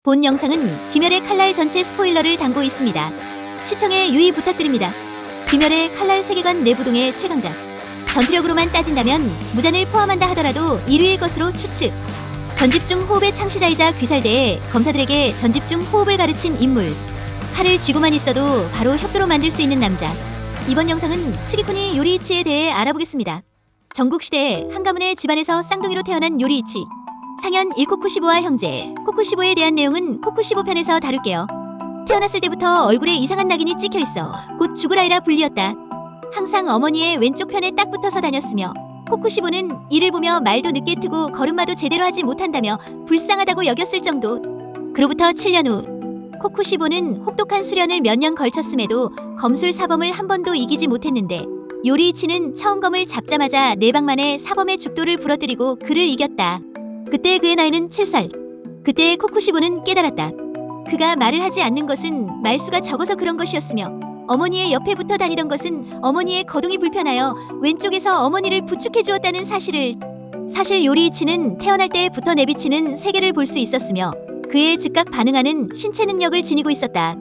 본 영상은 귀멸의 칼날 전체 스포일러를 담고 있습니다. 시청에 유의 부탁드립니다. 귀멸의 칼날 세계관 내부동의 최강작. 전투력으로만 따진다면 무잔을 포함한다 하더라도 1위일 것으로 추측. 전집중 호흡의 창시자이자 귀살대에 검사들에게 전집중 호흡을 가르친 인물. 칼을 쥐고만 있어도 바로 협도로 만들 수 있는 남자. 이번 영상은 츠기코니 요리이치에 대해 알아보겠습니다. 전국시대에 한가문의 집안에서 쌍둥이로 태어난 요리이치. 상현 1코쿠시보와 형제 코쿠시보에 대한 내용은 코쿠시보 편에서 다룰게요. 태어났을 때부터 얼굴에 이상한 낙인이 찍혀있어 곧 죽을 아이라 불리었다. 항상 어머니의 왼쪽 편에 딱 붙어서 다녔으며 코쿠시보는 이를 보며 말도 늦게 트고 걸음마도 제대로 하지 못한다며 불쌍하다고 여겼을 정도. 그로부터 7년 후 코쿠시보는 혹독한 수련을 몇 년 걸쳤음에도 검술 사범을 한 번도 이기지 못했는데 요리이치는 처음 검을 잡자마자 4방 만에 사범의 죽도를 부러뜨리고 그를 이겼다. 그때 그의 나이는 7살. 그때 코쿠시보는 깨달았다. 그가 말을 하지 않는 것은 말수가 적어서 그런 것이었으며 어머니의 옆에 붙어 다니던 것은 어머니의 거동이 불편하여 왼쪽에서 어머니를 부축해 주었다는 사실을. 사실 요리이치는 태어날 때부터 내비치는 세계를 볼 수 있었으며 그의 즉각 반응하는 신체 능력을 지니고 있었다.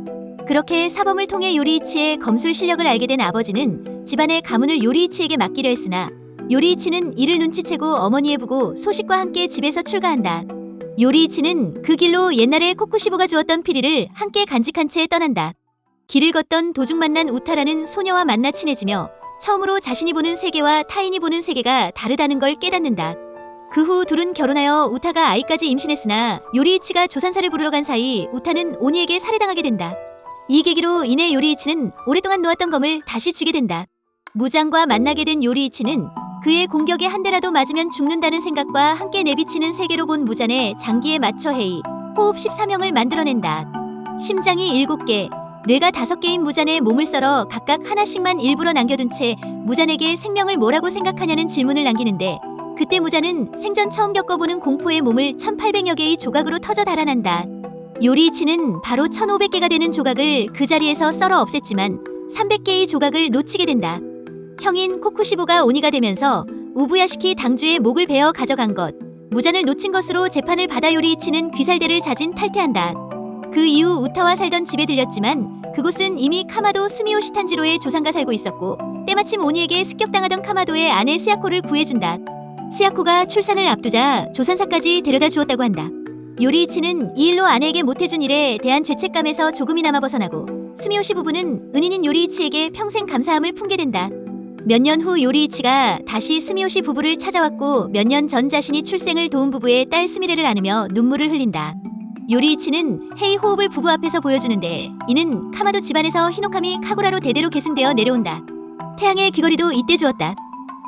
그렇게 사범을 통해 요리이치의 검술 실력을 알게 된 아버지는 집안의 가문을 요리이치에게 맡기려 했으나 요리이치는 이를 눈치채고 어머니의 부고 소식과 함께 집에서 출가한다. 요리이치는 그 길로 옛날에 코쿠시보가 주었던 피리를 함께 간직한 채 떠난다. 길을 걷던 도중 만난 우타라는 소녀와 만나 친해지며 처음으로 자신이 보는 세계와 타인이 보는 세계가 다르다는 걸 깨닫는다. 그 후 둘은 결혼하여 우타가 아이까지 임신했으나 요리이치가 조산사를 부르러 간 사이 우타는 오니에게 살해당하게 된다. 이 계기로 인해 요리이치는 오랫동안 놓았던 검을 다시 쥐게 된다. 무장과 만나게 된 요리이치는 그의 공격에 한 대라도 맞으면 죽는다는 생각과 함께 내비치는 세계로 본 무잔의 장기에 맞춰 해이, 호흡 13형을 만들어낸다. 심장이 7개, 뇌가 5개인 무잔의 몸을 썰어 각각 하나씩만 일부러 남겨둔 채 무잔에게 생명을 뭐라고 생각하냐는 질문을 남기는데 그때 무잔은 생전 처음 겪어보는 공포의 몸을 1800여 개의 조각으로 터져 달아난다. 요리이치는 바로 1500개가 되는 조각을 그 자리에서 썰어 없앴지만 300개의 조각을 놓치게 된다. 형인 코쿠시보가 오니가 되면서 우부야시키 당주의 목을 베어 가져간 것, 무잔을 놓친 것으로 재판을 받아 요리이치는 귀살대를 자진 탈퇴한다. 그 이후 우타와 살던 집에 들렸지만 그곳은 이미 카마도 스미오시 탄지로의 조상가 살고 있었고 때마침 오니에게 습격당하던 카마도의 아내 스야코를 구해준다. 스야코가 출산을 앞두자 조산사까지 데려다 주었다고 한다. 요리이치는 이 일로 아내에게 못해준 일에 대한 죄책감에서 조금이나마 벗어나고 스미오시 부부는 은인인 요리이치에게 평생 감사함을 품게 된다. 몇 년 후 요리이치가 다시 스미오시 부부를 찾아왔고 몇 년 전 자신이 출생을 도운 부부의 딸 스미레를 안으며 눈물을 흘린다. 요리이치는 헤이 호흡을 부부 앞에서 보여주는데 이는 카마도 집안에서 히노카미 카구라로 대대로 계승되어 내려온다. 태양의 귀걸이도 이때 주었다.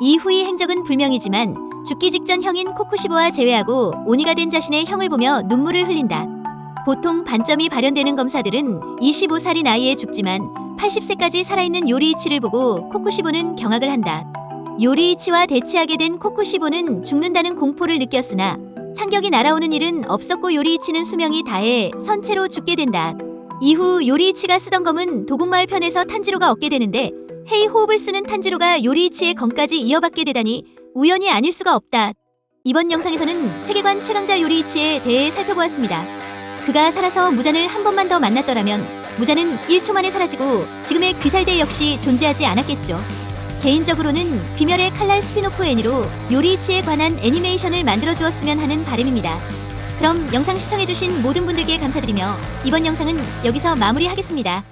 이후의 행적은 불명이지만 죽기 직전 형인 코쿠시보와 제외하고 오니가 된 자신의 형을 보며 눈물을 흘린다. 보통 반점이 발현되는 검사들은 25살이 나이에 죽지만 80세까지 살아있는 요리이치를 보고 코쿠시보는 경악을 한다. 요리이치와 대치하게 된 코쿠시보는 죽는다는 공포를 느꼈으나 창격이 날아오는 일은 없었고 요리이치는 수명이 다해 선체로 죽게 된다. 이후 요리이치가 쓰던 검은 도곡마을 편에서 탄지로가 얻게 되는데 헤이 호흡을 쓰는 탄지로가 요리이치의 검까지 이어받게 되다니 우연이 아닐 수가 없다. 이번 영상에서는 세계관 최강자 요리이치에 대해 살펴보았습니다. 그가 살아서 무잔을 한 번만 더 만났더라면 무잔은 1초 만에 사라지고 지금의 귀살대 역시 존재하지 않았겠죠. 개인적으로는 귀멸의 칼날 스피노프 애니로 요리이치에 관한 애니메이션을 만들어 주었으면 하는 바람입니다. 그럼 영상 시청해주신 모든 분들께 감사드리며 이번 영상은 여기서 마무리하겠습니다.